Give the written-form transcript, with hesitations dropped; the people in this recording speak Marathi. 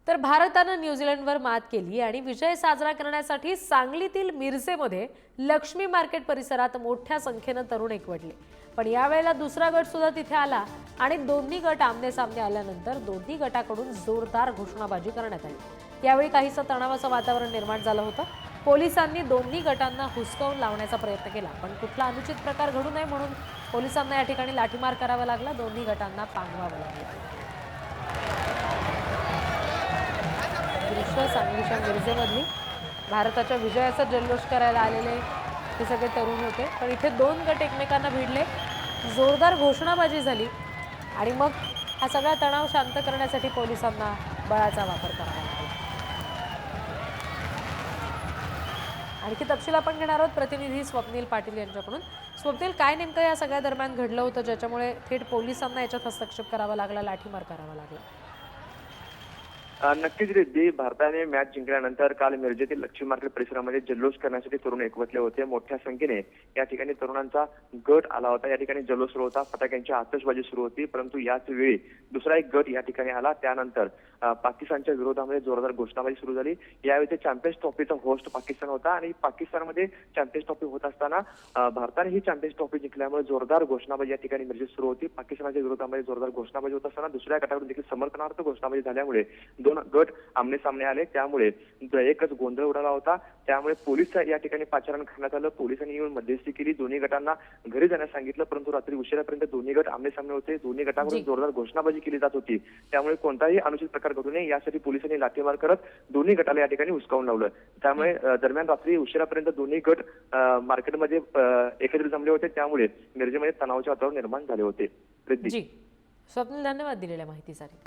तर भारतानं न्यूझीलंडवर मात केली आणि विजय साजरा करण्यासाठी सांगलीतील मिरजेमध्ये लक्ष्मी मार्केट परिसरात मोठ्या संख्येने तरुण एकवटले। पण यावेळेला दुसरा गट सुद्धा तिथे आला आणि दोन्ही गट आमने सामने आल्यानंतर दोन्ही गटाकडून जोरदार घोषणाबाजी करण्यात आली। यावेळी काहीसं तणावाचं वातावरण निर्माण झालं होतं। पोलिसांनी दोन्ही गटांना हुसकावून लावण्याचा प्रयत्न केला, पण कुठला अनुचित प्रकार घडू नये म्हणून पोलिसांना या ठिकाणी लाठीमार करावा लागला, दोन्ही गटांना पांगवावं लागलं। दृश्य सांगलीच्या मिरजेमधली भारताच्या विजयाचा जल्लोष करायला आलेले हे सगळे तरुण होते। पण इथे दोन गट एकमेकांना भिडले, जोरदार घोषणाबाजी झाली आणि मग हा सगळा तणाव शांत करण्यासाठी पोलिसांना बळाचा वापर करावा लागला। आणखी तपशील आपण घेणार आहोत प्रतिनिधी स्वप्नील पाटील यांच्याकडून। स्वप्नील, काय नेमकं या सगळ्या दरम्यान घडलं होतं ज्याच्यामुळे थेट पोलिसांना याच्यात हस्तक्षेप करावा लागला, लाठीमार करावा लागला? नक्कीच रिद्धी, भारताने मॅच जिंकल्यानंतर काल मिरजेतील लक्ष्मी मार्केट परिसरामध्ये जल्लोष करण्यासाठी तरुण एकवटले होते। मोठ्या संख्येने या ठिकाणी तरुणांचा गट आला होता। या ठिकाणी जल्लोष सुरू होता, फटाक्यांची आतषबाजी सुरू होती, परंतु याच वेळी दुसरा एक गट या ठिकाणी आला। त्यानंतर पाकिस्तानच्या विरोधामध्ये जोरदार घोषणाबाजी सुरू झाली। यावेळी ते चॅम्पियन्स ट्रॉफीचा होस्ट पाकिस्तान होता आणि पाकिस्तानमध्ये चॅम्पियन्स ट्रॉफी होत असताना भारताने ही चॅम्पियन्स ट्रॉफी जिंकल्यामुळे जोरदार घोषणाबाजी या ठिकाणी मिरजेत सुरू होती। पाकिस्तानच्या विरोधामध्ये जोरदार घोषणाबाजी होत असताना दुसऱ्या गटाकडून देखील समर्थनार्थ घोषणाबाजी झाल्यामुळे दोन गट आमने सामने आले, त्यामुळे एकच गोंधळ उडाला होता। त्यामुळे पोलीस या ठिकाणी पाचारण करण्यात आलं। पोलिसांनी येऊन मध्यस्थी केली, दोन्ही गटांना घरी जाण्यास सांगितलं, परंतु रात्री उशिरापर्यंत दोन्ही गट आमने सामने होते। दोन्ही गटाकडून जोरदार घोषणाबाजी केली जात होती, त्यामुळे कोणताही अनुचित प्रकार घडू नये यासाठी पोलिसांनी लाठीमार करत दोन्ही गटाला या ठिकाणी हुसकावून लावलं। त्यामुळे दरम्यान रात्री उशिरापर्यंत दोन्ही गट मार्केटमध्ये एकत्रित जमले होते, त्यामुळे मिरजेमध्ये तणावाचे वातावरण निर्माण झाले होते। जी स्वप्नील, धन्यवाद दिलेल्या माहितीसाठी।